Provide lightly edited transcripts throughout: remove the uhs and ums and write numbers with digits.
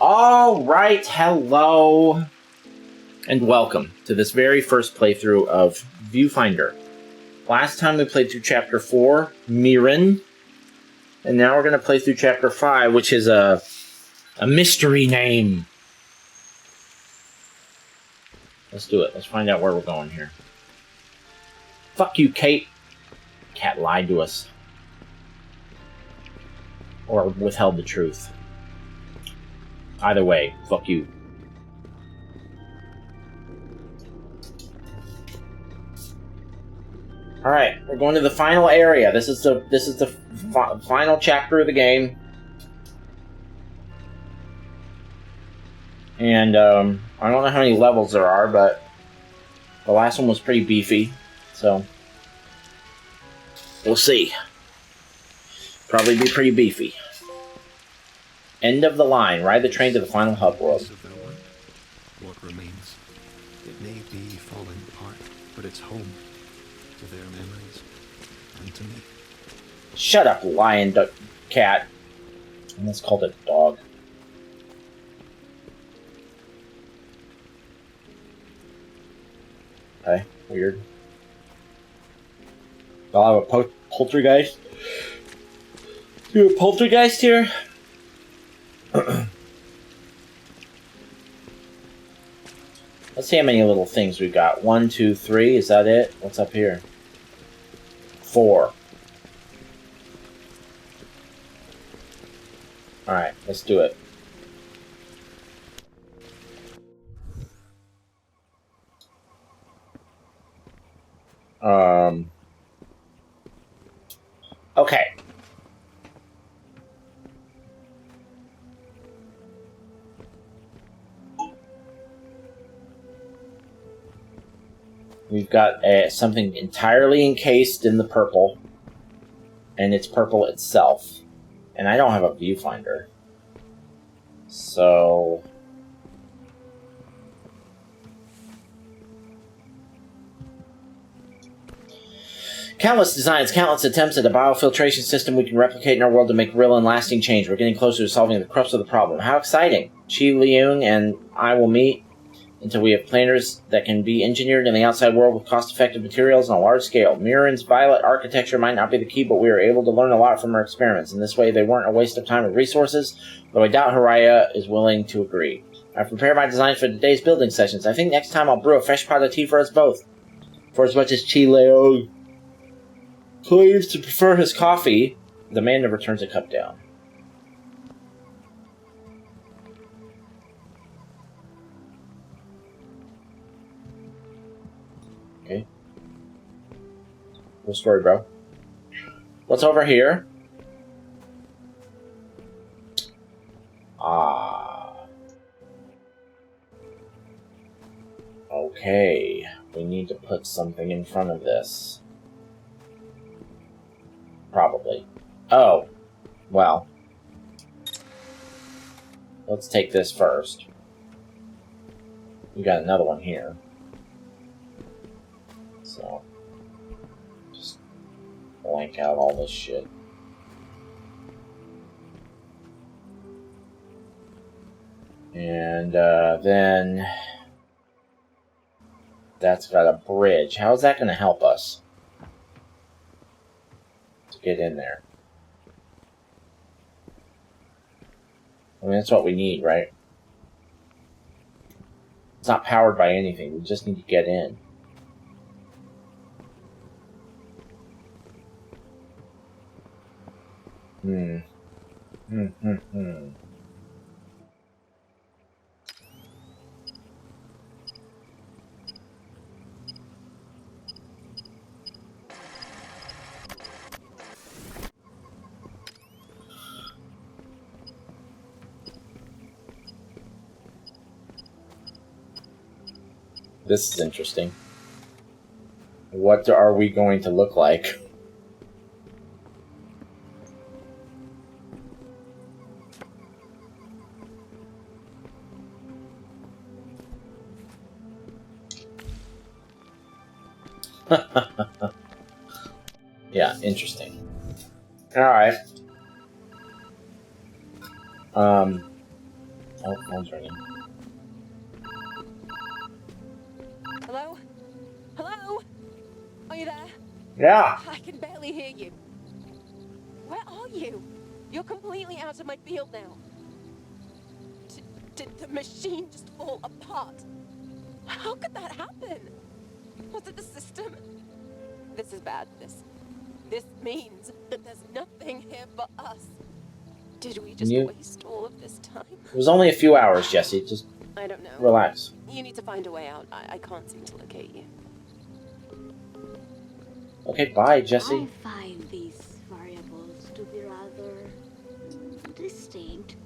All right, hello, and welcome to this very first playthrough of Viewfinder. Last time we played through Chapter 4, Mirren, and now we're going to play through Chapter 5, which is a mystery name. Let's do it. Let's find out where we're going here. Fuck you, Kate. Cat lied to us. Or withheld the truth. Either way, fuck you. Alright, we're going to the final area. This is the final chapter of the game. And, I don't know how many levels there are, but the last one was pretty beefy, so we'll see. Probably be pretty beefy. End of the line. Ride the train to the final hub world. What remains? It may be falling apart, but it's home to their memories and to me. Shut up, lion cat. And that's called a dog. Okay, weird. I'll have a poltergeist. Do a poltergeist here? Let's see how many little things we got. 1, 2, 3. Is that it? What's up here? 4. Alright, let's do it. Okay. We've got something entirely encased in the purple, and it's purple itself. And I don't have a viewfinder. So countless designs, countless attempts at a biofiltration system we can replicate in our world to make real and lasting change. We're getting closer to solving the crux of the problem. How exciting! Chi Leung and I will meet until we have planners that can be engineered in the outside world with cost-effective materials on a large scale. Mirren's violet architecture might not be the key, but we were able to learn a lot from our experiments. In this way, they weren't a waste of time or resources, though I doubt Haraya is willing to agree. I've prepared my designs for today's building sessions. I think next time I'll brew a fresh pot of tea for us both. For as much as Chi Leung claims to prefer his coffee, the man never turns a cup down. Okay. Cool story, bro. What's over here? Okay. We need to put something in front of this. Probably. Oh. Well. Let's take this first. We got another one here. So, just blank out all this shit. And then that's got a bridge. How is that going to help us to get in there? I mean, that's what we need, right? It's not powered by anything. We just need to get in. This is interesting. What are we going to look like? Yeah, interesting. Alright. Oh, phone's ringing. Hello? Hello? Are you there? Yeah. I can barely hear you. Where are you? You're completely out of my field now. Did the machine just fall apart? How could that happen? Was it the system? This is bad. This means that there's nothing here for us. Did we just waste all of this time? It was only a few hours, Jesse. Just I don't know. relax. You need to find a way out. I can't seem to locate you. Okay, bye, Jesse. I find these variables to be rather distinct.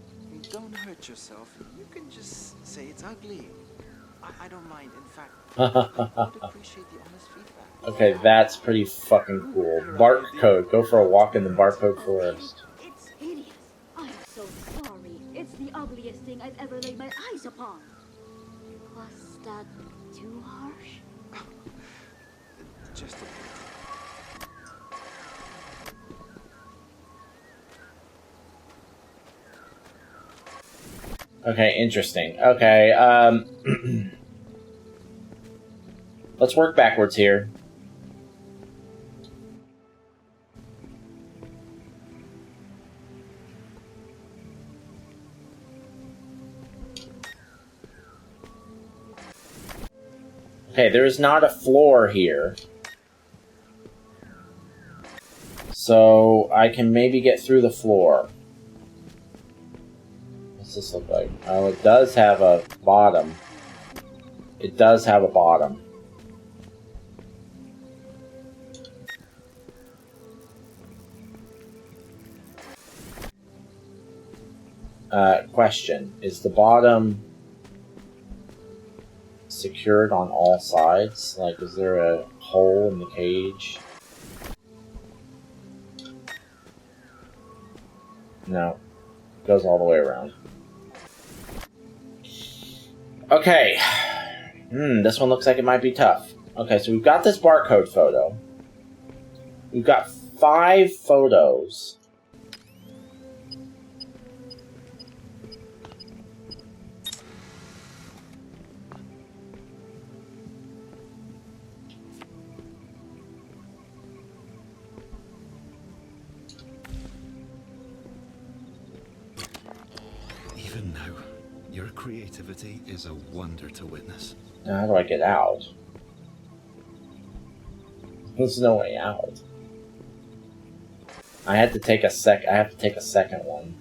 Don't hurt yourself. You can just say it's ugly. I don't mind. In fact, I would appreciate the honest feedback. Okay, that's pretty fucking cool. Barcode. Go for a walk in the barcode forest. It's hideous. I'm so sorry. It's the ugliest thing I've ever laid my eyes upon. Was that too harsh? Just a bit. Okay, interesting. Okay, let's work backwards here. Okay, there is not a floor here. So I can maybe get through the floor. What's this look like? Oh, it does have a bottom. It does have a bottom. Question. Is the bottom secured on all sides? Like, is there a hole in the cage? No. It goes all the way around. Okay. This one looks like it might be tough. Okay, so we've got this barcode photo. We've got 5 photos. Even now, your creativity is a wonder to witness. Now, how do I get out? There's no way out. I have to take a second one.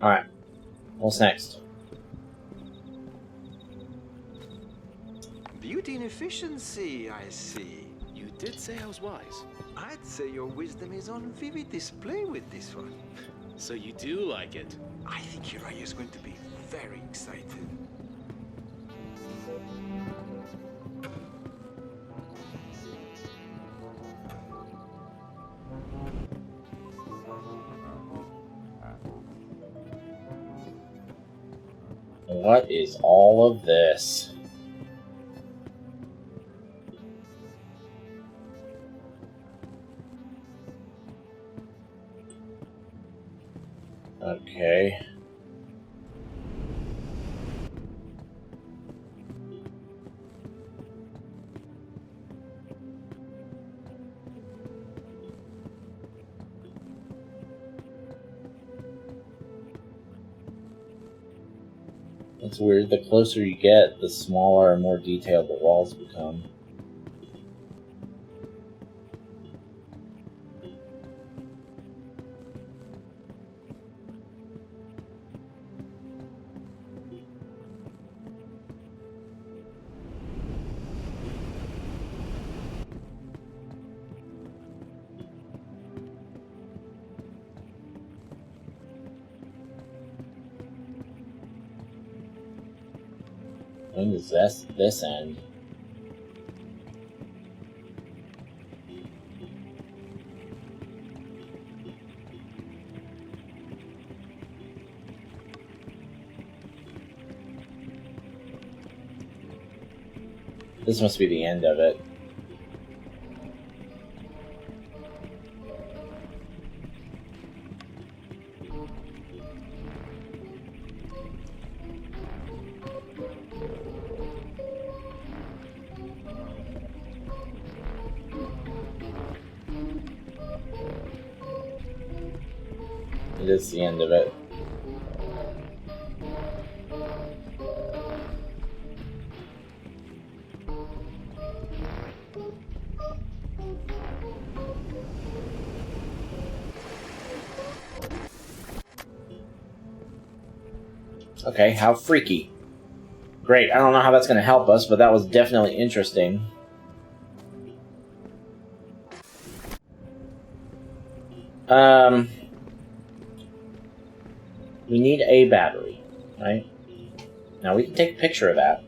Alright. What's next? Beauty and efficiency, I see. You did say I was wise. I'd say your wisdom is on vivid display with this one. So you do like it. I think Hiraya is going to be very excited. What is all of this? Okay. It's weird, the closer you get, the smaller and more detailed the walls become. When does this end? This must be the end of it. It is the end of it. Okay, how freaky. Great, I don't know how that's going to help us, but that was definitely interesting. We need a battery, right? Now we can take a picture of that.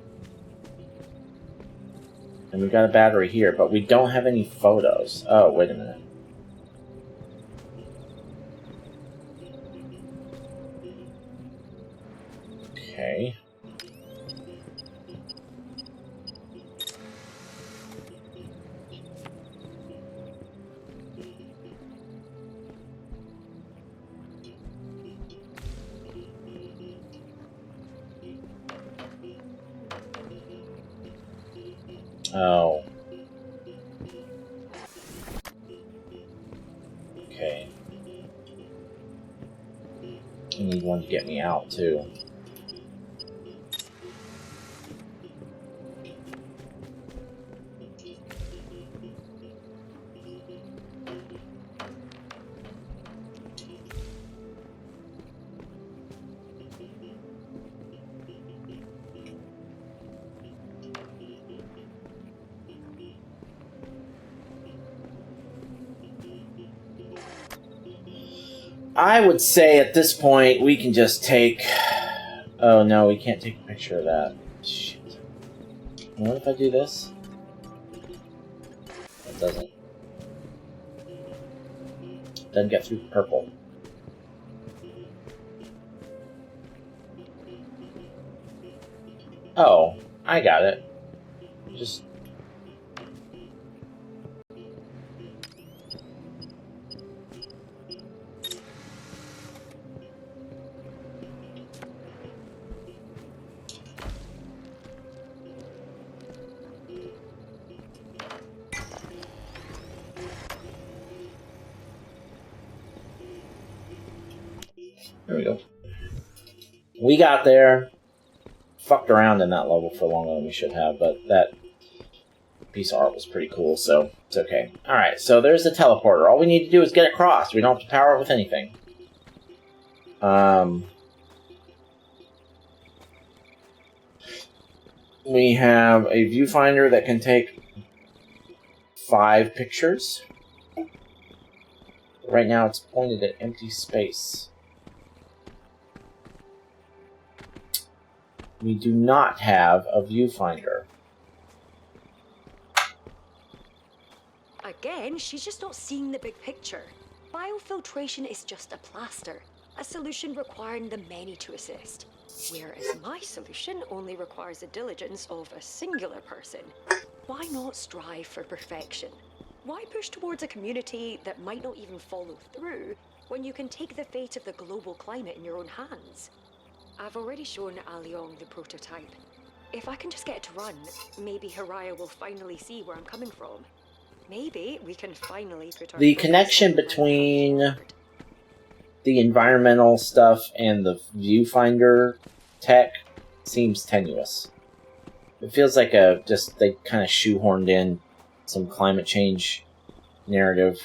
And we've got a battery here, but we don't have any photos. Oh, wait a minute. Okay. Oh. Okay. I need one to get me out, too. I would say at this point we can just take... Oh no, we can't take a picture of that. Shit. What if I do this? It doesn't. Doesn't get through purple. Oh, I got it. Just... There we go. We got there. Fucked around in that level for longer than we should have, but that piece of art was pretty cool, so it's okay. Alright, so there's the teleporter. All we need to do is get across. We don't have to power it with anything. We have a viewfinder that can take 5 pictures. Right now it's pointed at empty space. We do not have a viewfinder. Again, she's just not seeing the big picture. Biofiltration is just a plaster, a solution requiring the many to assist. Whereas my solution only requires the diligence of a singular person. Why not strive for perfection? Why push towards a community that might not even follow through when you can take the fate of the global climate in your own hands? I've already shown Aliong the prototype. If I can just get it to run, maybe Haraya will finally see where I'm coming from. Maybe we can finally put our... The connection between the environmental stuff and the viewfinder tech seems tenuous. It feels like they kind of shoehorned in some climate change narrative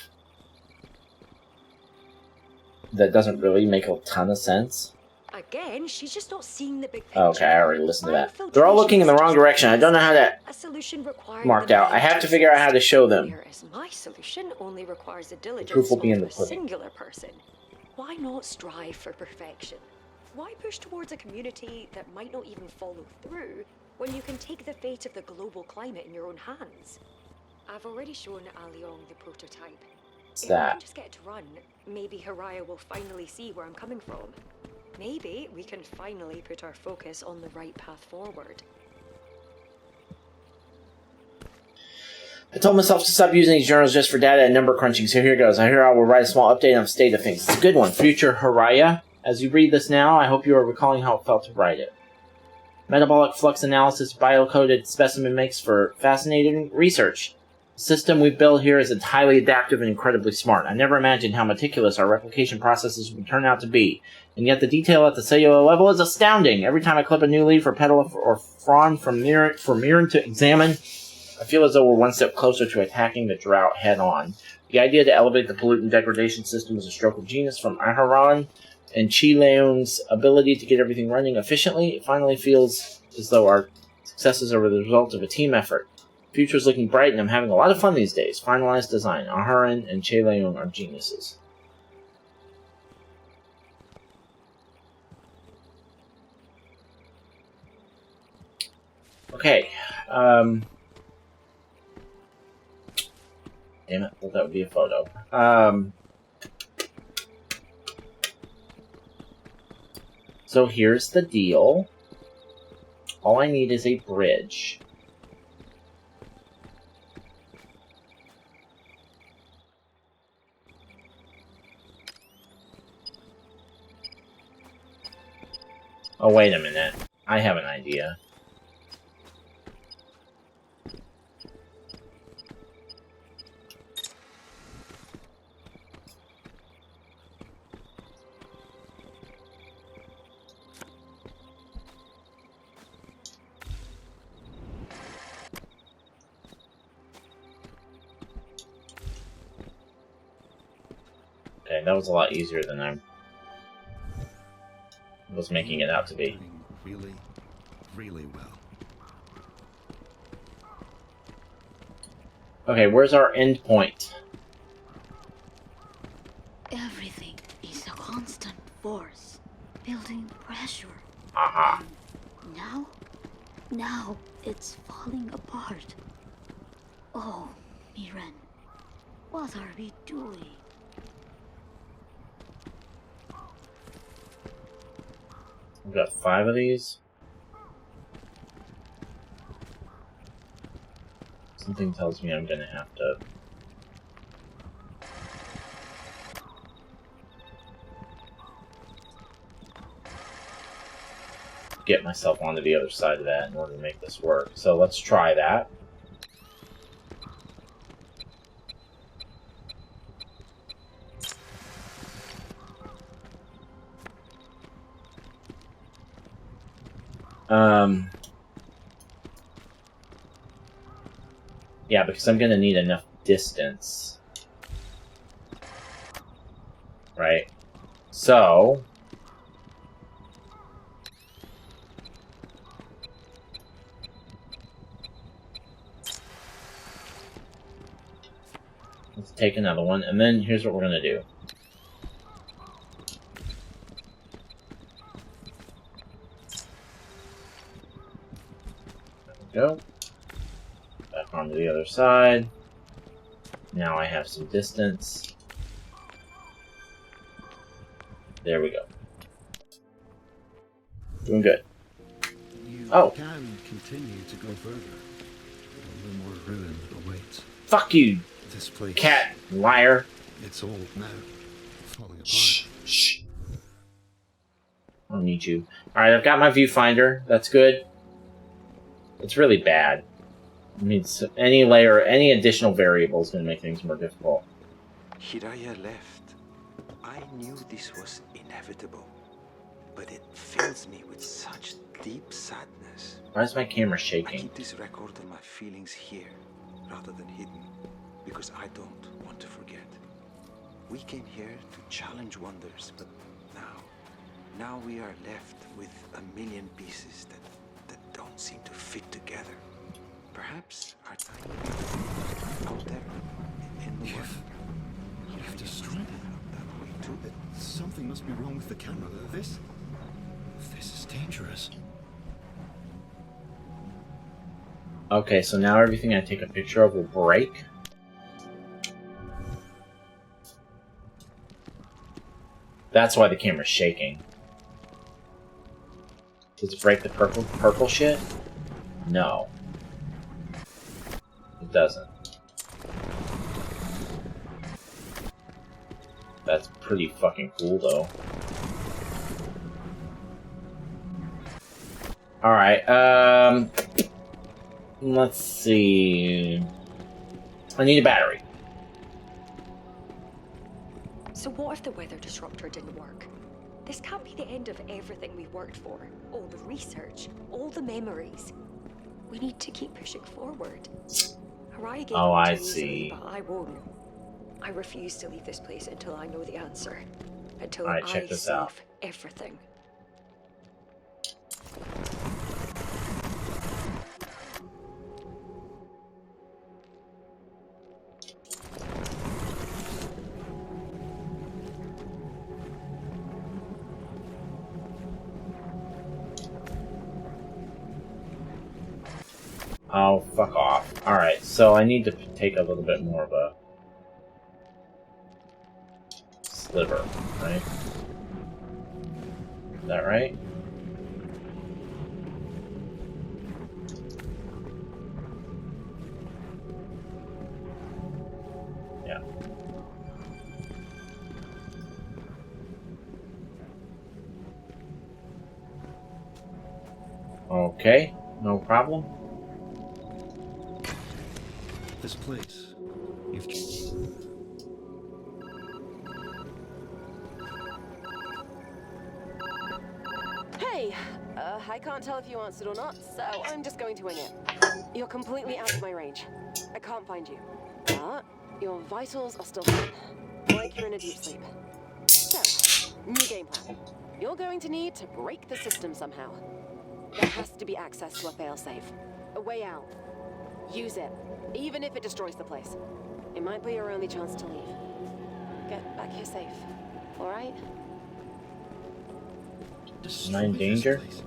that doesn't really make a ton of sense. Again, she's just not seeing the big picture. Okay, I already listened to that. They're all looking in the wrong direction. I don't know how that marked out. I have to figure out how to show them. Whereas my solution only requires the diligence proof will be in the of a pudding. singular person. Why not strive for perfection? Why push towards a community that might not even follow through when you can take the fate of the global climate in your own hands? I've already shown Aliong the prototype. What's If I that? can just get it to run, maybe Haraya will finally see where I'm coming from. Maybe we can finally put our focus on the right path forward. I told myself to stop using these journals just for data and number crunching, so here goes. I will write a small update on the state of things. It's a good one. Future Haraya. As you read this now, I hope you are recalling how it felt to write it. Metabolic flux analysis biocoded specimen makes for fascinating research. The system we've built here is highly adaptive and incredibly smart. I never imagined how meticulous our replication processes would turn out to be. And yet the detail at the cellular level is astounding. Every time I clip a new leaf or petal or frond for Mirren to examine, I feel as though we're one step closer to attacking the drought head-on. The idea to elevate the pollutant degradation system was a stroke of genius from Aharon and Chi Leung's ability to get everything running efficiently. It finally feels as though our successes are the result of a team effort. The future is looking bright, and I'm having a lot of fun these days. Finalized design. Aharon and Chi Leung are geniuses. Okay. Damn it, well, that would be a photo. So here's the deal. All I need is a bridge. Oh, wait a minute. I have an idea. Okay, that was a lot easier than I was making it out to be. Really, really well. Okay, where's our end point? Everything is a constant force, building pressure. Aha. Now it's falling apart. Oh, Mirren, what are we doing? We've got 5 of these. Something tells me I'm gonna have to... get myself onto the other side of that in order to make this work. So let's try that. Yeah, because I'm gonna need enough distance. Right? So... let's take another one, and then here's what we're gonna do. There we go. Back onto the other side. Now I have some distance. There we go. Doing good. You Oh. can continue to go further. Although more ruin awaits. Fuck you, This place, cat liar. it's old now, falling apart. Shh. I don't need you. Alright, I've got my viewfinder. That's good. It's really bad. It means any layer, any additional variable is going to make things more difficult. Hiraya left. I knew this was inevitable, but it fills me with such deep sadness. Why is my camera I shaking? keep this record of my feelings here, rather than hidden, because I don't want to forget. We came here to challenge wonders, but now we are left with a million pieces that don't seem to fit together. Perhaps our time out there in the world. You've destroyed it. That way too. Something must be wrong with the camera. This is dangerous. Okay, so now everything I take a picture of will break. That's why the camera's shaking. Does it break the purple shit? No. It doesn't. That's pretty fucking cool, though. Alright, let's see. I need a battery. So what if the weather disruptor didn't work? This can't be the end of everything we've worked for. All the research, all the memories. We need to keep pushing forward. Haraya gave Oh, up I too easily, see. but I won't. I refuse to leave this place until I know the answer. Until Alright, I check this save out. everything. Oh, fuck off. Alright, so I need to take a little bit more of a sliver, right? Is that right? Yeah. Okay, no problem. This place. You've. Hey, I can't tell if you answered or not, so I'm just going to wing it. You're completely out of my range. I can't find you. But your vitals are still fine, like you're in a deep sleep. So, new game plan. You're going to need to break the system somehow. There has to be access to a failsafe. A way out. Use it, even if it destroys the place. It might be your only chance to leave. Get back here safe, alright? Destroy Am I in this danger? place.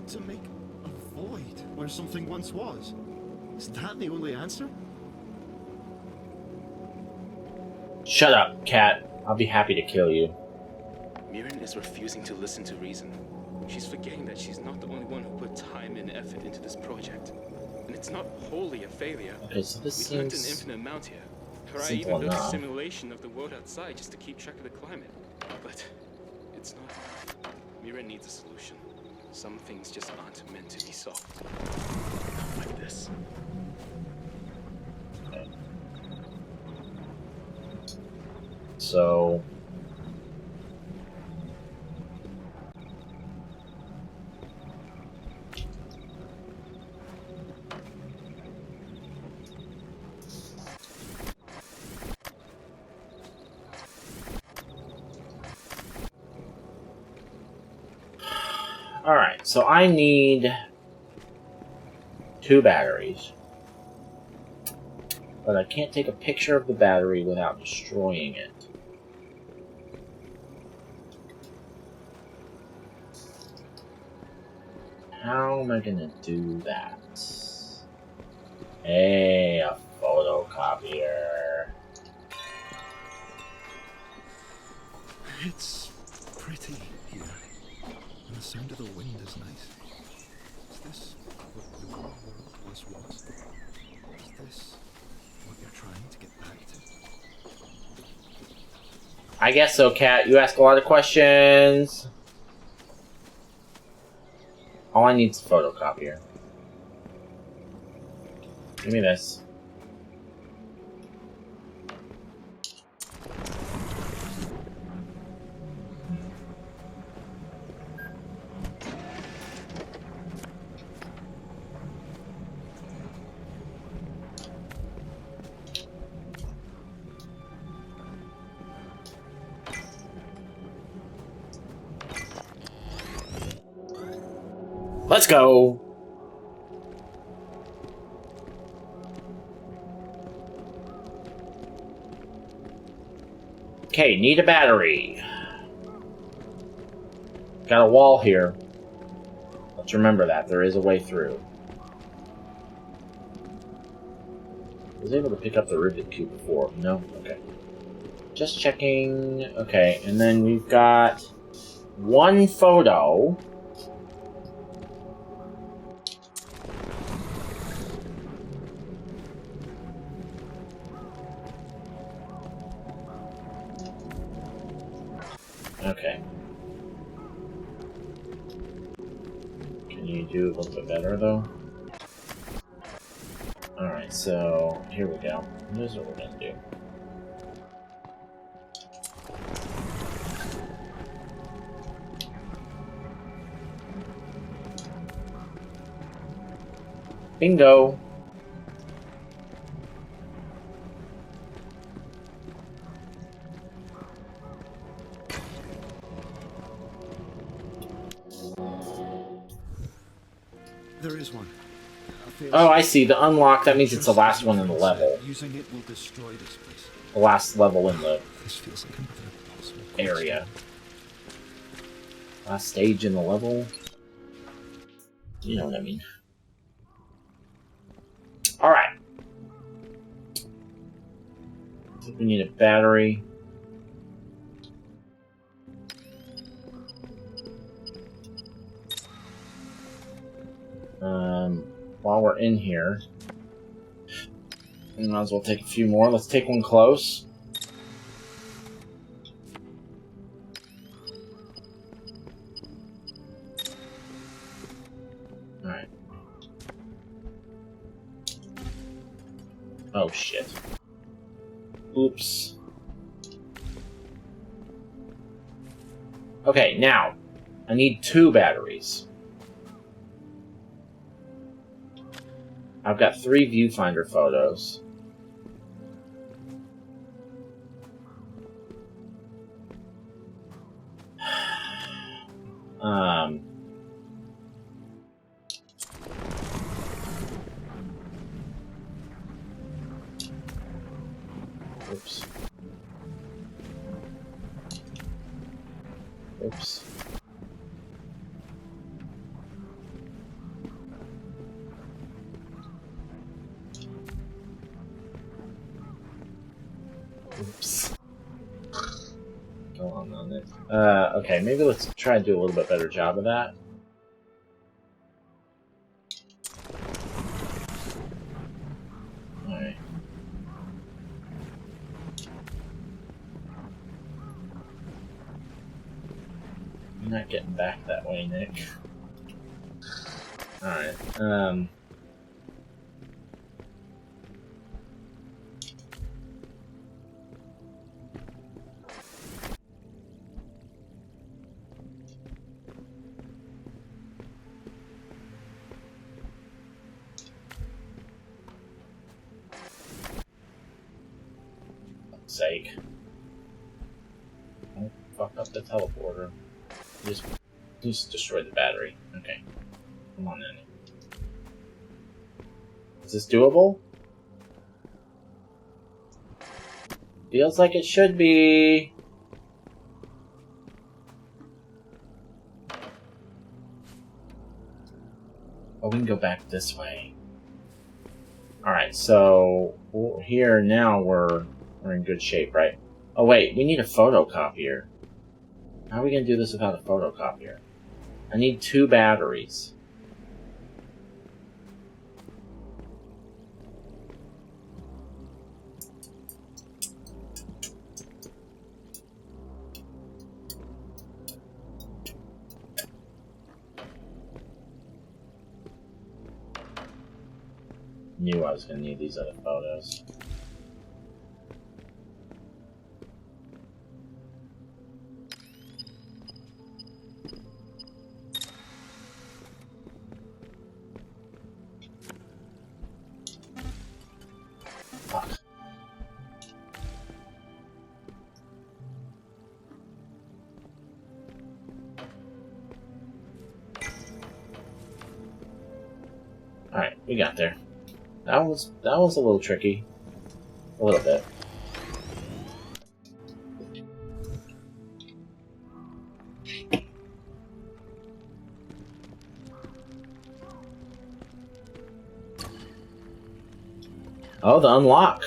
To make a void where something once was. Is that the only answer? Shut up, cat. I'll be happy to kill you. Mirren is refusing to listen to reason. She's forgetting that she's not the only one who put time and effort into this project. And it's not wholly a failure. Okay, so this We've learned an seems infinite amount here. Or I simple even built a enough. simulation of the world outside just to keep track of the climate. But it's not enough. Mirren needs a solution. Some things just aren't meant to be solved. Like this. So alright, so I need 2 batteries. But I can't take a picture of the battery without destroying it. How am I gonna do that? Hey, a photocopier. It's pretty here. And the sound of the wind is nice. Is this what the world once was? Is this what you're trying to get back to? I guess so, Cat. You ask a lot of questions. All I need is a photocopier. Give me this. Let's go! Okay, need a battery. Got a wall here. Let's remember that. There is a way through. I was able to pick up the rivet cube before. No? Okay. Just checking. Okay, and then we've got 1 photo. Okay. Can you do a little bit better, though? Alright, so here we go. Here's what we're gonna do. Bingo! There is one. Oh, I see. The unlock, that means it's the last one in the level. Using it will destroy this place. The last level in the This feels like another possible area. Last stage in the level. You know what I mean. Alright. I think we need a battery. While we're in here, we might as well take a few more. Let's take one close. Alright. Oh shit. Oops. Okay, now, I need 2 batteries. I've got 3 viewfinder photos. Oops. Oops. Oops. Go on this. Okay, maybe let's try and do a little bit better job of that. Alright. You're not getting back that way, Nick. Alright, sake. Don't fuck up the teleporter. Just destroy the battery. Okay. Come on then. Is this doable? Feels like it should be. Oh, we can go back this way. Alright, so here now we're in good shape, right? Oh wait, we need a photocopier. How are we going to do this without a photocopier? I need 2 batteries. Knew I was going to need these other photos. Fuck. Alright, we got there. That was a little tricky. A little bit. Oh, the unlock.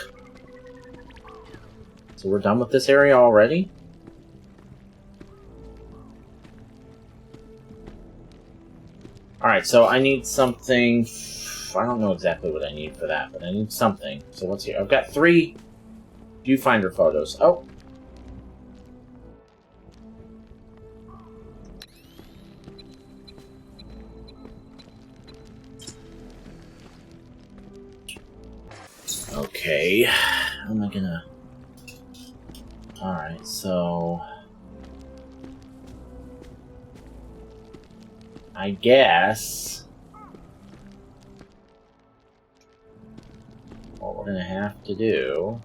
So we're done with this area already? Alright, so I need something. I don't know exactly what I need for that, but I need something. So what's here? I've got 3 viewfinder photos. Oh! gonna... Alright, so... I guess... What we're gonna have to do...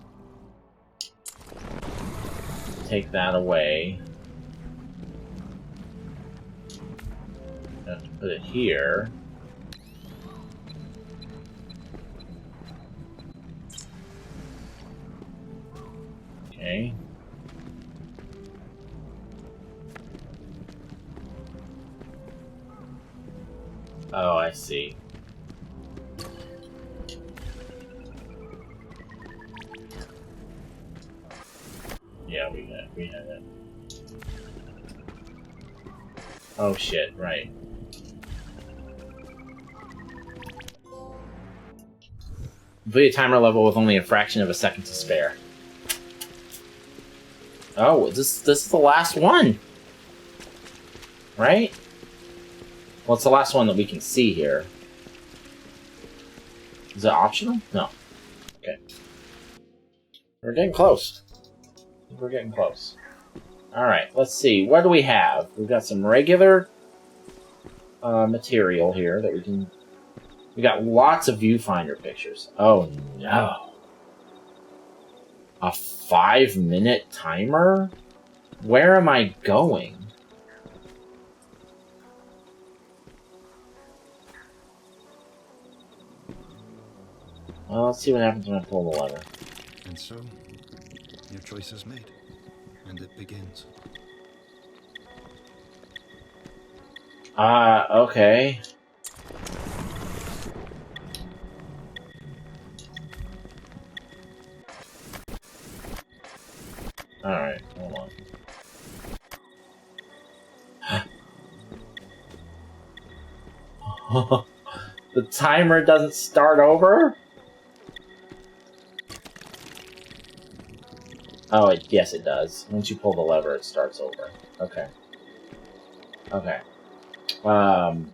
Take that away. Have to put it here. Okay. Oh, I see. Yeah, we had it. Oh shit, right. Complete a timer level with only a fraction of a second to spare. Oh, this is the last one, right? Well, it's the last one that we can see here. Is it optional? No. Okay. We're getting close. We're getting close. Alright, let's see. What do we have? We've got some regular material here that we can... We got lots of viewfinder pictures. Oh no. A 5-minute timer? Where am I going? Well, let's see what happens when I pull the lever. And so, your choice is made, and it begins. Okay. Alright, hold on. The timer doesn't start over? Oh, yes it does. Once you pull the lever, it starts over. Okay. Okay. I'm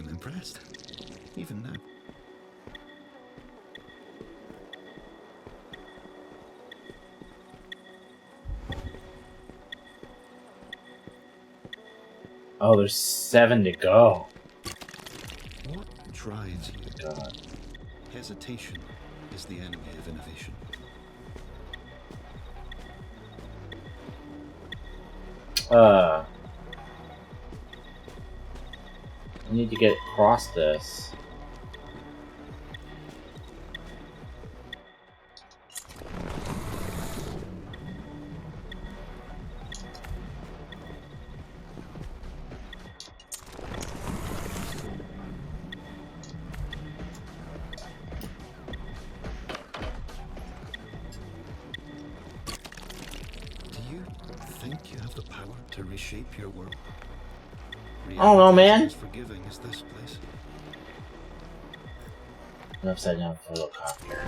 impressed, even now. Oh, there's 7 to go. What drives you? God. Hesitation is the enemy of innovation. I need to get across this. Do you think you have the power to reshape your world? I don't know, man. As forgiving as this place. An upside down photocopier.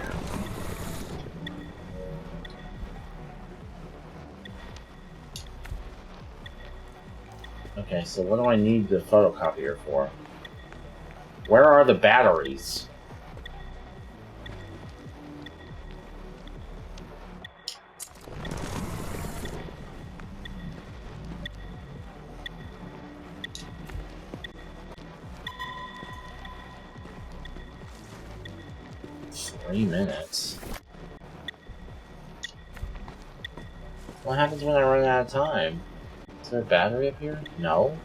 Okay, so what do I need the photocopier for? Where are the batteries? Three minutes. What happens when I run out of time? Is there a battery up here? No.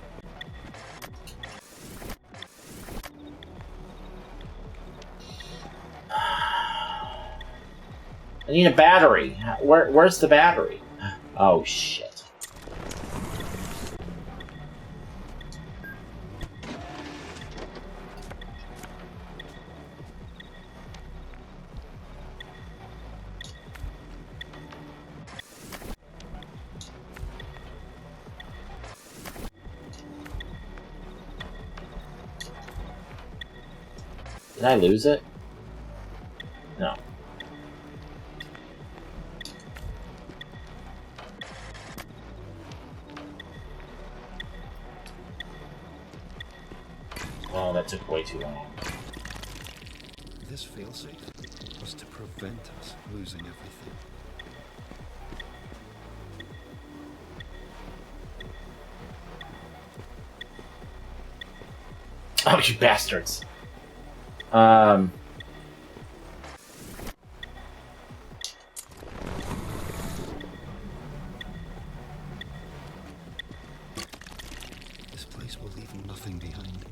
I need a battery. Where's the battery? Oh shit. Did I lose it? No. Oh, that took way too long. This failsafe was to prevent us losing everything. Oh, you bastards. This place will leave nothing behind.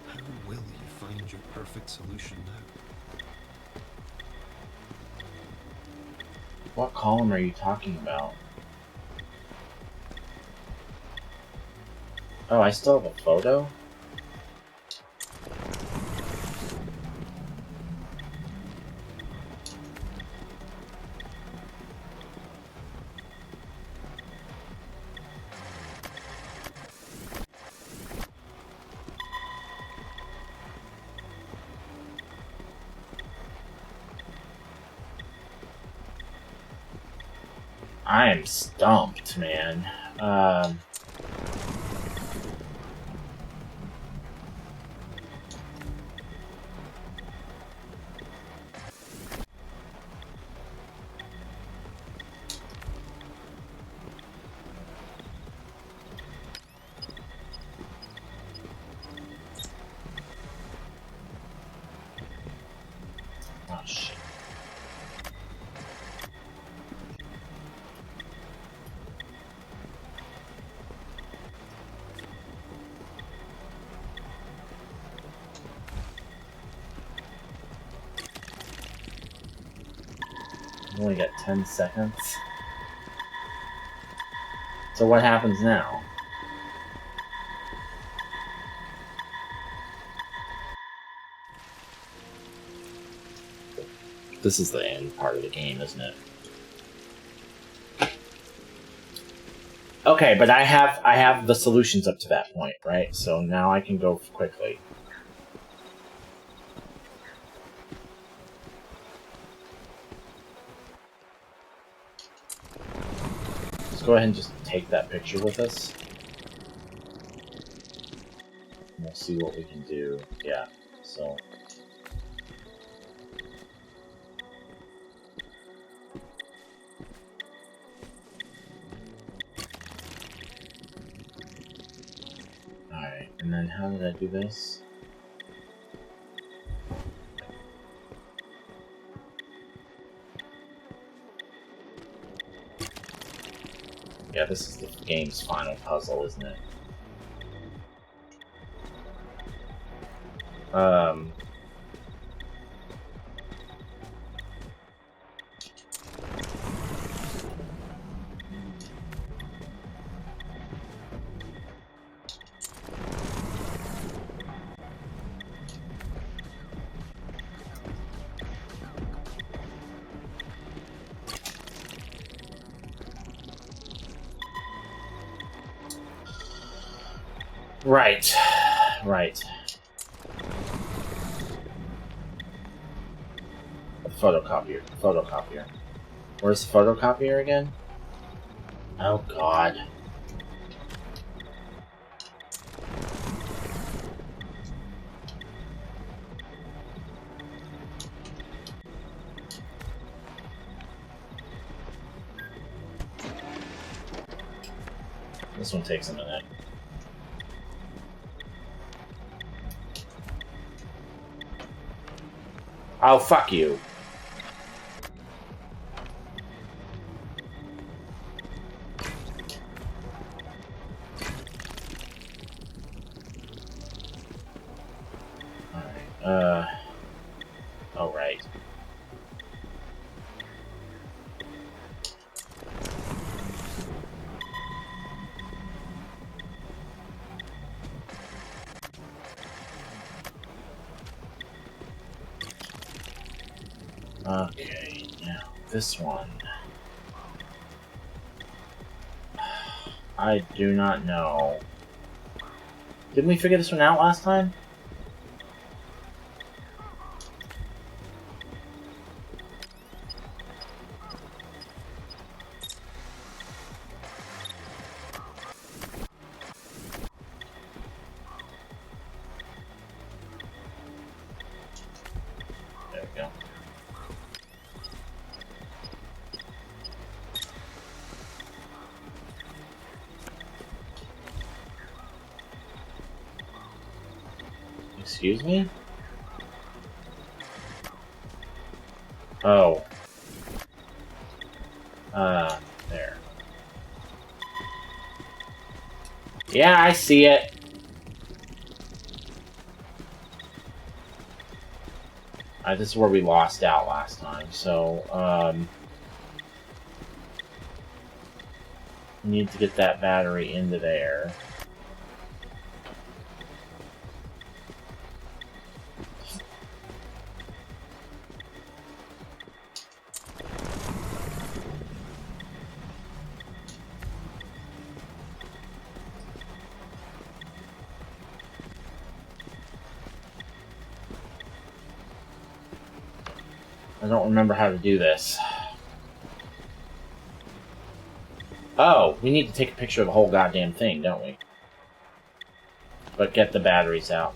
How will you find your perfect solution now? What column are you talking about? Oh, I still have a photo? I am stumped, man. Oh, shit. I've only got 10 seconds. So what happens now? This is the end part of the game, isn't it? Okay, but I have the solutions up to that point, right? So now I can go quickly. Let's go ahead and just take that picture with us. And we'll see what we can do. Yeah, so... Alright, and then how did I do this? Yeah, this is the game's final puzzle, isn't it? Right. Right. The photocopier. Photocopier. Where's the photocopier again? Oh god. This one takes a minute. Oh, fuck you. Alright, oh, right. Okay, now this one. I do not know. Didn't we figure this one out last time? Excuse me? Oh. There. Yeah, I see it. This is where we lost out last time, so, we need to get that battery into there. I don't remember how to do this. Oh, we need to take a picture of the whole goddamn thing, don't we? But get the batteries out.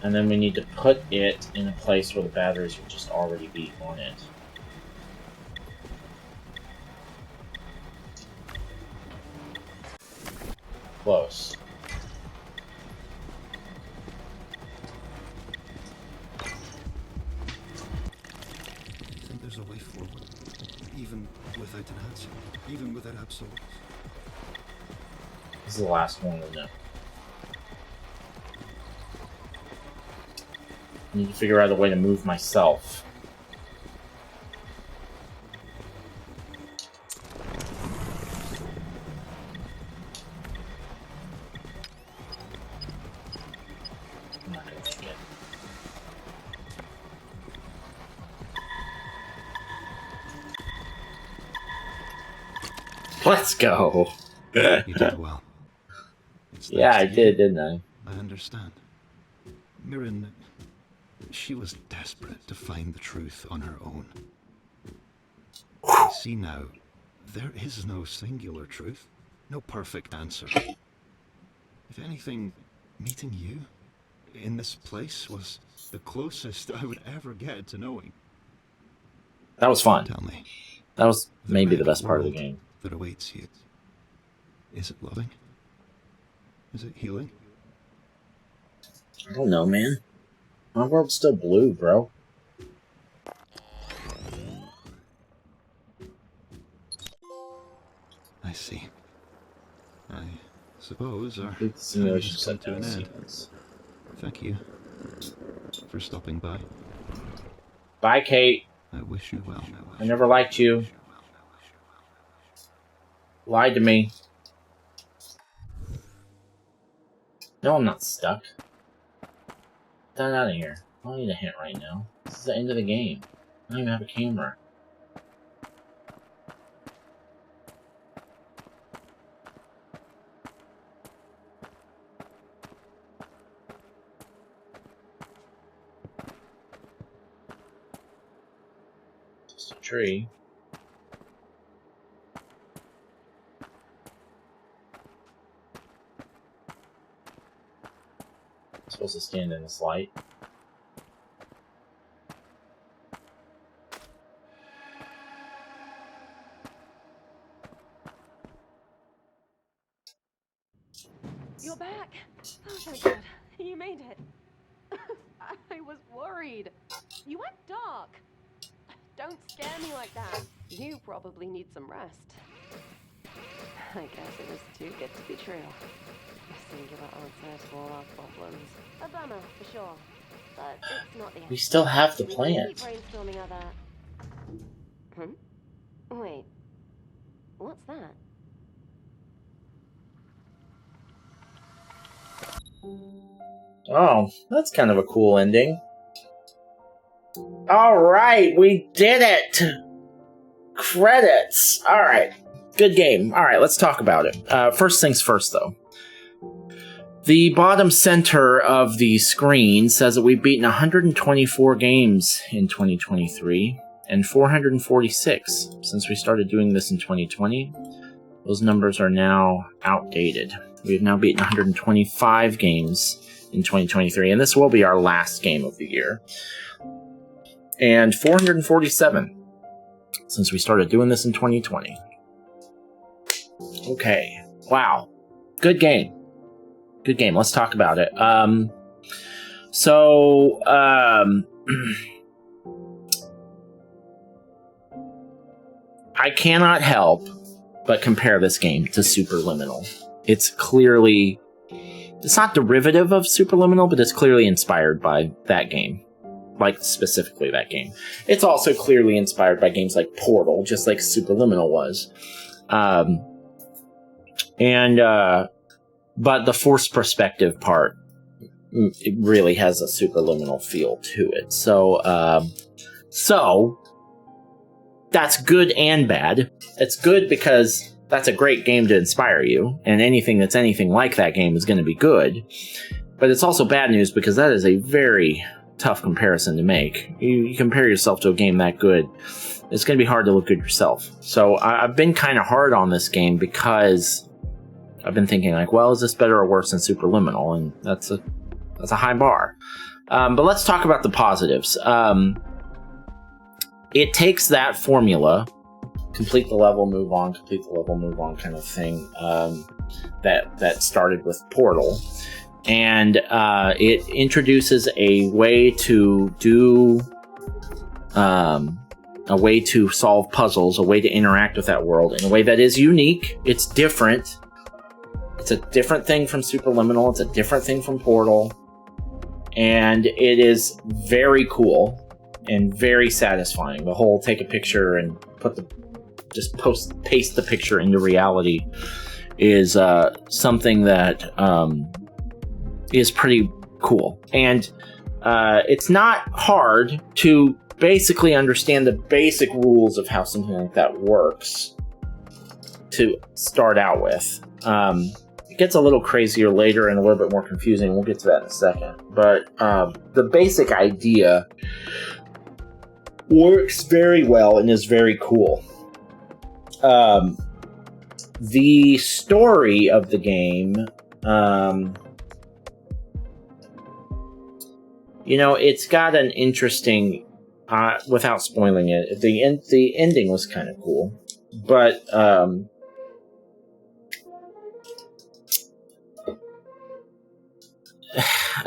And then we need to put it in a place where the batteries will just already be on it. Close. I think there's a way forward, even without an answer, even without absolutes. This is the last one we know. I need to figure out a way to move myself. I'm not gonna make it. Let's go. You did well. It's Yeah, I thanks to you. did, didn't I? I understand. Mirren, she was desperate to find the truth on her own. I see now, there is no singular truth, no perfect answer. If anything, meeting you in this place was the closest I would ever get to knowing. That was fun. Tell me, That was the maybe the red best part of the world game. that awaits you, is it loving? Is it healing? I don't know, man. My world's still blue, bro. I see. I suppose our Complete the time simulation has come to an shutdown end. sequence. Thank you for stopping by. Bye, Kate. I wish you well. I never liked you. Lied to me. No, I'm not stuck. Get out of here. I don't need a hint right now. This is the end of the game. I don't even have a camera. Just a tree. I'm supposed to stand in this light. You're back. Oh, thank God. You made it. I was worried. You went dark. Don't scare me like that. You probably need some rest. I guess it was too good to be true. A singular answer to all our problems. A bummer, for sure. But it's not the end. We still have the We can plant. keep brainstorming other... Wait. What's that? Oh, that's kind of a cool ending. Alright, we did it! Credits! Alright, good game. Alright, let's talk about it. First things first, though. The bottom center of the screen says that we've beaten 124 games in 2023, and 446 since we started doing this in 2020. Those numbers are now outdated. We have now beaten 125 games in 2023, and this will be our last game of the year. and 447 since we started doing this in 2020. Okay. Wow. Good game. Good game. Let's talk about it. I cannot help but compare this game to Superliminal. It's not derivative of Superliminal, but it's clearly inspired by that game. Like, specifically that game. It's also clearly inspired by games like Portal, just like Superliminal was. But the forced perspective part, it really has a Superliminal feel to it. So that's good and bad. It's good because that's a great game to inspire you, and anything that's anything like that game is going to be good. But it's also bad news because that is a very tough comparison to make. You compare yourself to a game that good, it's going to be hard to look good yourself. So I've been kind of hard on this game because I've been thinking like, well, is this better or worse than Superliminal? And that's a high bar. But let's talk about the positives. It takes that formula, complete the level, move on, complete the level, move on kind of thing, that started with Portal, and it introduces a way to do, a way to solve puzzles, a way to interact with that world in a way that is unique. It's different. It's a different thing from Superliminal. It's a different thing from Portal, and it is very cool and very satisfying. The whole take a picture and paste the picture into reality is something that is pretty cool. And it's not hard to basically understand the basic rules of how something like that works to start out with. It gets a little crazier later and a little bit more confusing. We'll get to that in a second. But the basic idea works very well and is very cool. The story of the game, it's got an interesting, without spoiling it, the ending was kind of cool, but I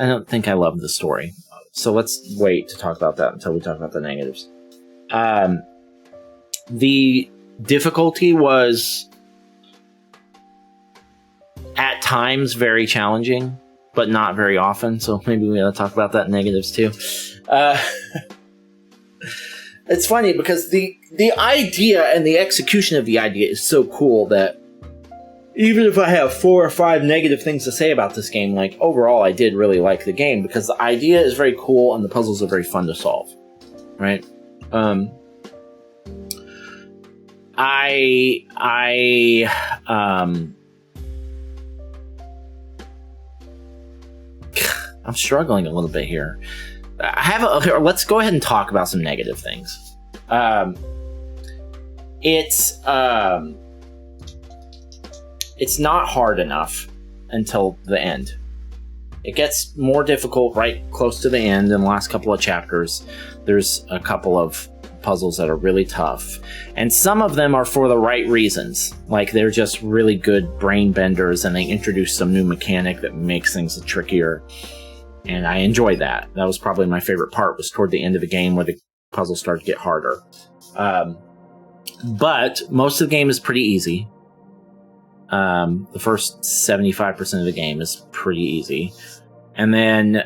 don't think I love the story. So let's wait to talk about that until we talk about the negatives. The difficulty was at times very challenging, but not very often. So maybe we ought to talk about that in negatives too. It's funny because the idea and the execution of the idea is so cool that even if I have 4 or 5 negative things to say about this game, like, overall I did really like the game because the idea is very cool and the puzzles are very fun to solve, right? I'm struggling a little bit here. Let's go ahead and talk about some negative things. It's not hard enough until the end. It gets more difficult right close to the end in the last couple of chapters. There's a couple of puzzles that are really tough. And some of them are for the right reasons. Like, they're just really good brain benders and they introduce some new mechanic that makes things trickier. And I enjoyed that. That was probably my favorite part, was toward the end of the game where the puzzles start to get harder. But most of the game is pretty easy. The first 75% of the game is pretty easy. And then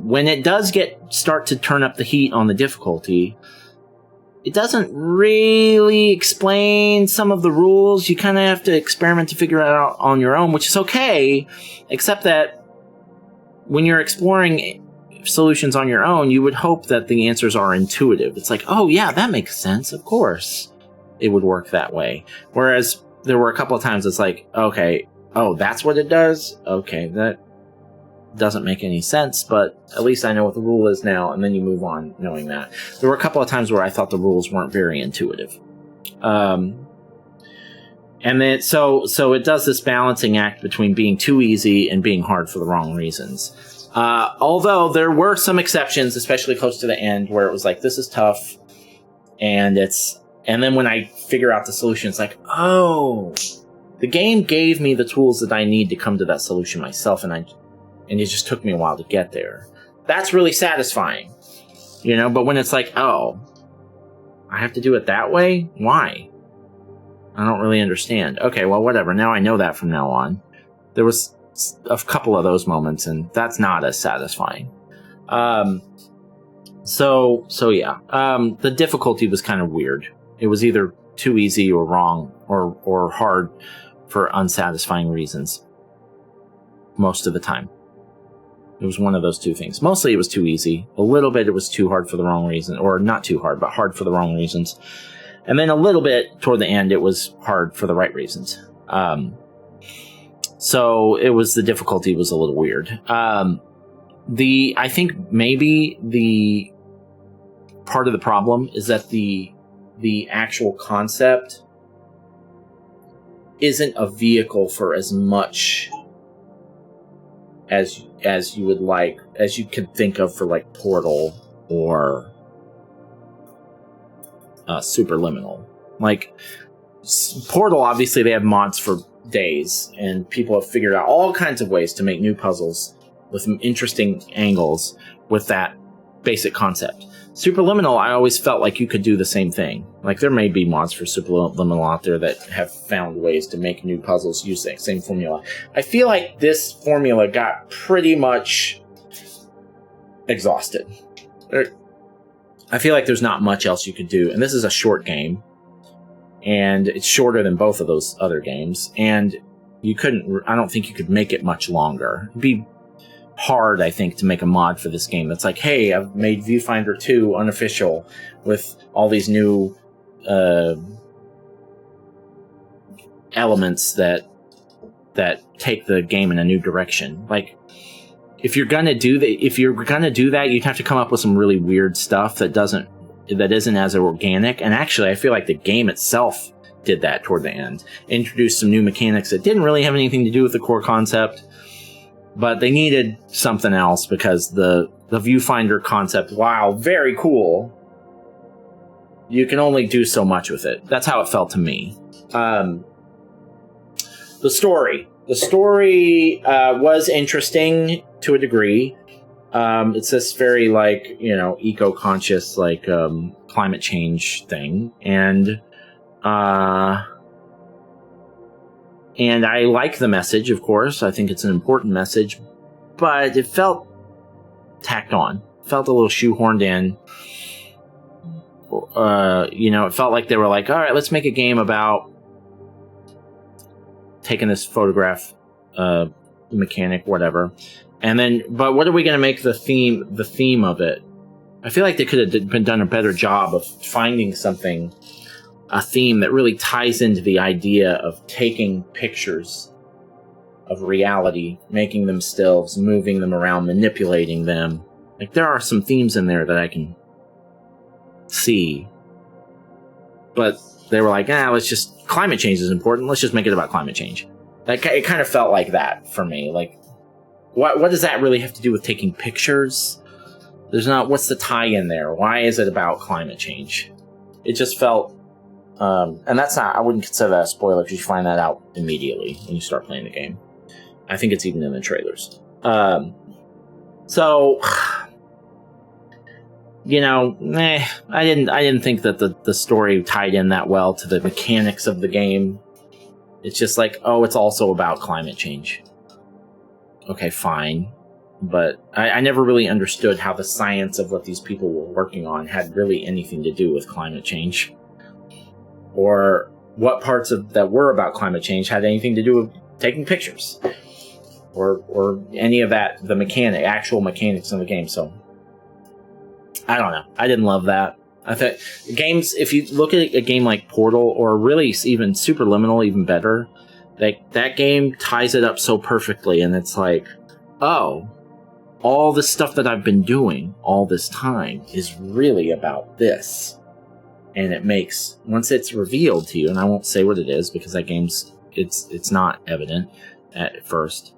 when it does start to turn up the heat on the difficulty, it doesn't really explain some of the rules. You kind of have to experiment to figure it out on your own, which is okay, except that when you're exploring solutions on your own, you would hope that the answers are intuitive. It's like, oh yeah, that makes sense. Of course it would work that way. Whereas there were a couple of times it's like, okay, oh, that's what it does? Okay, that doesn't make any sense, but at least I know what the rule is now, and then you move on knowing that. There were a couple of times where I thought the rules weren't very intuitive. And then so it does this balancing act between being too easy and being hard for the wrong reasons. Although there were some exceptions, especially close to the end, where it was like, this is tough, and then when I figure out the solution, it's like, oh, the game gave me the tools that I need to come to that solution myself, and it just took me a while to get there. That's really satisfying, but when it's like, oh, I have to do it that way? Why? I don't really understand. Okay, well, whatever. Now I know that from now on. There was a couple of those moments, and that's not as satisfying. So yeah. The difficulty was kind of weird. It was either too easy or wrong or hard for unsatisfying reasons. Most of the time. It was one of those two things. Mostly it was too easy. A little bit it was too hard for the wrong reason. Or not too hard, but hard for the wrong reasons. And then a little bit toward the end it was hard for the right reasons. So the difficulty was a little weird. I think maybe the part of the problem is that the actual concept isn't a vehicle for as much as you would like, as you could think of for like Portal or Superliminal. Like Portal, obviously they have mods for days, and people have figured out all kinds of ways to make new puzzles with some interesting angles with that basic concept. Superliminal, I always felt like you could do the same thing. Like there may be mods for Superliminal out there that have found ways to make new puzzles using the same formula. I feel like this formula got pretty much exhausted. I feel like there's not much else you could do, and this is a short game. And it's shorter than both of those other games. And I don't think you could make it much longer. It'd be hard, I think, to make a mod for this game that's like, hey, I've made Viewfinder 2 unofficial with all these new elements that take the game in a new direction. Like, if you're gonna do that, you'd have to come up with some really weird stuff that isn't as organic. And actually, I feel like the game itself did that toward the end. Introduced some new mechanics that didn't really have anything to do with the core concept, but they needed something else because the Viewfinder concept, wow, very cool, you can only do so much with it. That's how it felt to me. The story was interesting to a degree. It's this very, like, eco-conscious, like, climate change thing. And I like the message, of course. I think it's an important message. But it felt tacked on. Felt a little shoehorned in. It felt like they were like, all right, let's make a game about taking this photograph mechanic, whatever. And then, but what are we going to make the theme of it? I feel like they could have done a better job of finding a theme that really ties into the idea of taking pictures of reality, making them stills, moving them around, manipulating them. Like, there are some themes in there that I can see. But they were like, climate change is important, let's just make it about climate change. It kind of felt like that for me. Like, what does that really have to do with taking pictures? What's the tie-in there? Why is it about climate change? It just felt, and I wouldn't consider that a spoiler because you find that out immediately when you start playing the game. I think it's even in the trailers. I didn't think that the story tied in that well to the mechanics of the game. It's just like, oh, it's also about climate change. Okay, fine. But I never really understood how the science of what these people were working on had really anything to do with climate change. Or what parts that were about climate change had anything to do with taking pictures. Or any of that, actual mechanics in the game. So, I don't know. I didn't love that. I thought games, if you look at a game like Portal, or really even Superliminal, even better, that game ties it up so perfectly, and it's like, oh, all the stuff that I've been doing all this time is really about this. And it makes, once it's revealed to you, and I won't say what it is because that game's, it's not evident at first.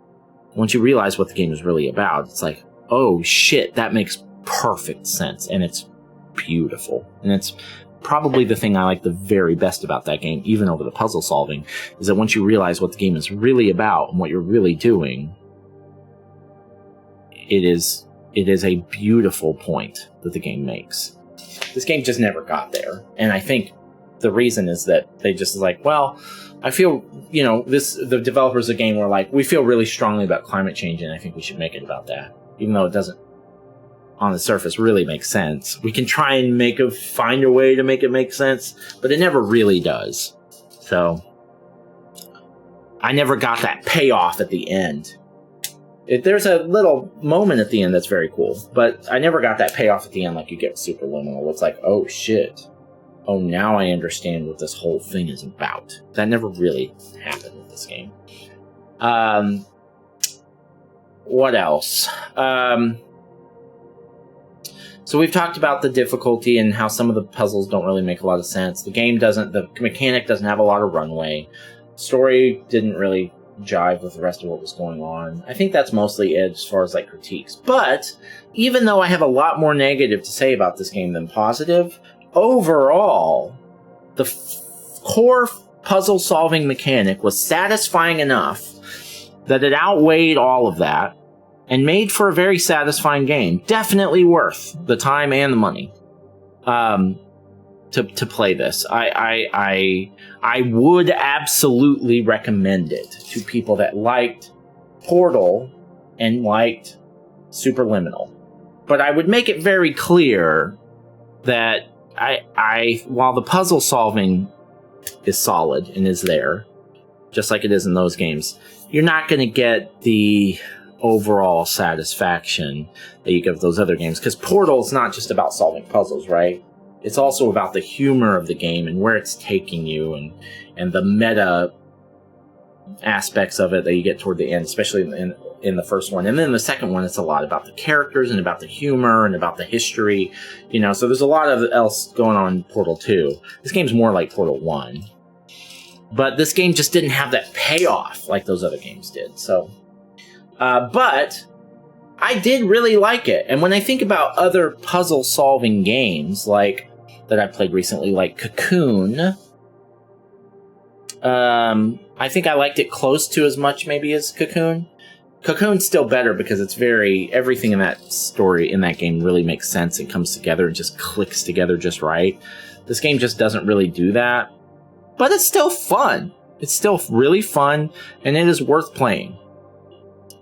Once you realize what the game is really about, it's like, oh shit, that makes perfect sense, and it's beautiful. And it's probably the thing I like the very best about that game, even over the puzzle solving, is that once you realize what the game is really about and what you're really doing, it is a beautiful point that the game makes. This game just never got there, and I think the reason is that they just like, well, I feel, the developers of the game were like, we feel really strongly about climate change, and I think we should make it about that, even though it doesn't on the surface really make sense. We can try and find a way to make it make sense, but it never really does. So I never got that payoff at the end. There's a little moment at the end that's very cool, but I never got that payoff at the end like you get with Superliminal. It's like, oh shit. Oh, now I understand what this whole thing is about. That never really happened with this game. What else? So we've talked about the difficulty and how some of the puzzles don't really make a lot of sense. The mechanic doesn't have a lot of runway. Story didn't really jive with the rest of what was going on. I think that's mostly it as far as like critiques. But even though I have a lot more negative to say about this game than positive, overall, the core puzzle solving mechanic was satisfying enough that it outweighed all of that and made for a very satisfying game. Definitely worth the time and the money to play this. I would absolutely recommend it to people that liked Portal and liked Superliminal. But I would make it very clear that while the puzzle solving is solid and is there, just like it is in those games, you're not going to get the overall satisfaction that you get with those other games. Because Portal is not just about solving puzzles, right? It's also about the humor of the game and where it's taking you and the meta aspects of it that you get toward the end, especially in the first one. And then the second one, it's a lot about the characters and about the humor and about the history, so there's a lot of else going on in Portal 2. This game's more like Portal 1. But this game just didn't have that payoff like those other games did. So, but I did really like it. And when I think about other puzzle-solving games that I played recently, like Cocoon, I think I liked it close to as much maybe as Cocoon. Cocoon's still better because it's everything in that story, in that game, really makes sense and comes together and just clicks together just right. This game just doesn't really do that. But it's still fun. It's still really fun, and it is worth playing.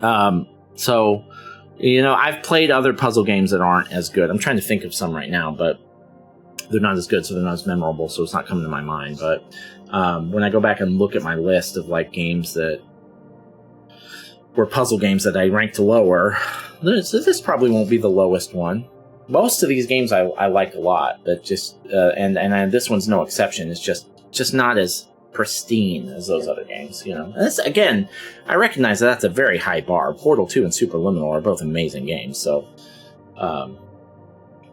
So, I've played other puzzle games that aren't as good. I'm trying to think of some right now, but they're not as good, so they're not as memorable, so it's not coming to my mind. But when I go back and look at my list of games that were puzzle games that I ranked lower, this probably won't be the lowest one. Most of these games I like a lot, but just this one's no exception. It's just not as pristine as those other games, And this, again, I recognize that's a very high bar. Portal 2 and Superliminal are both amazing games, so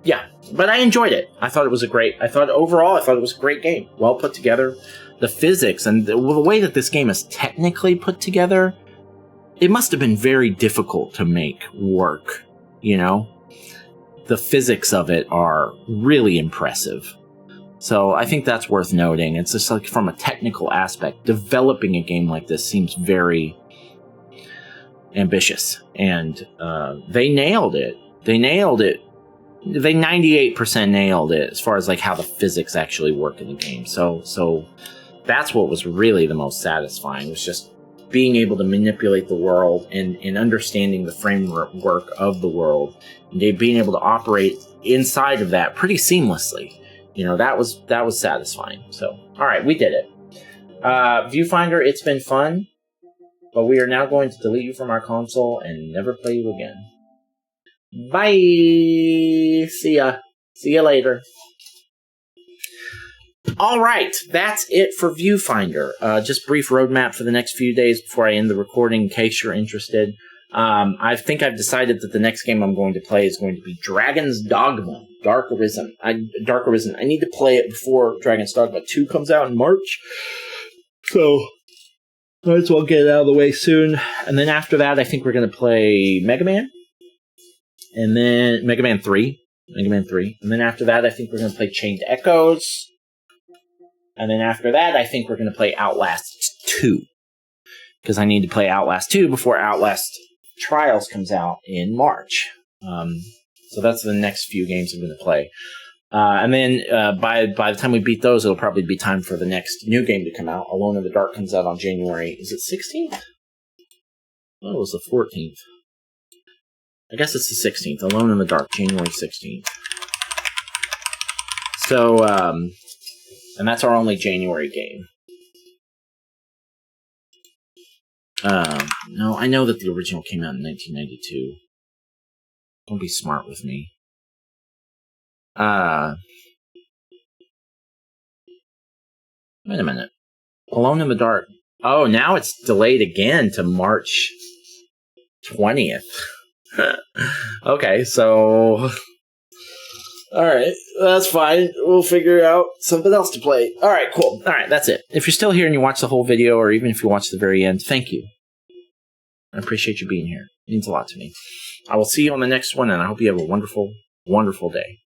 yeah. But I enjoyed it. I thought it was overall it was a great game. Well put together. The physics and the way that this game is technically put together, it must have been very difficult to make work, The physics of it are really impressive. So I think that's worth noting. It's just from a technical aspect, developing a game like this seems very ambitious. And they nailed it. They 98% nailed it as far as how the physics actually work in the game. So that's what was really the most satisfying, was just being able to manipulate the world and understanding the framework of the world, and being able to operate inside of that pretty seamlessly. That was satisfying. So, all right, we did it. Viewfinder, it's been fun, but we are now going to delete you from our console and never play you again. Bye! See ya. See ya later. All right, that's it for Viewfinder. Just brief roadmap for the next few days before I end the recording in case you're interested. I think I've decided that the next game I'm going to play is going to be Dragon's Dogma, Dark Arisen. I need to play it before Dragon's Dogma 2 comes out in March. So, might as well get it out of the way soon. And then after that, I think we're going to play Mega Man. And then Mega Man 3. And then after that, I think we're going to play Chained Echoes. And then after that, I think we're going to play Outlast 2. Because I need to play Outlast 2 before Outlast Trials comes out in March. So that's the next few games I'm going to play. And then by the time we beat those, it'll probably be time for the next new game to come out. Alone in the Dark comes out on January. Is it 16th? Oh, it was the 14th. I guess it's the 16th. Alone in the Dark, January 16th. So, and that's our only January game. No, I know that the original came out in 1992. Don't be smart with me. Wait a minute. Alone in the Dark. Oh, now it's delayed again to March 20th. Okay, so... Alright, that's fine. We'll figure out something else to play. Alright, cool. Alright, that's it. If you're still here and you watch the whole video, or even if you watch the very end, thank you. I appreciate you being here. It means a lot to me. I will see you on the next one, and I hope you have a wonderful, wonderful day.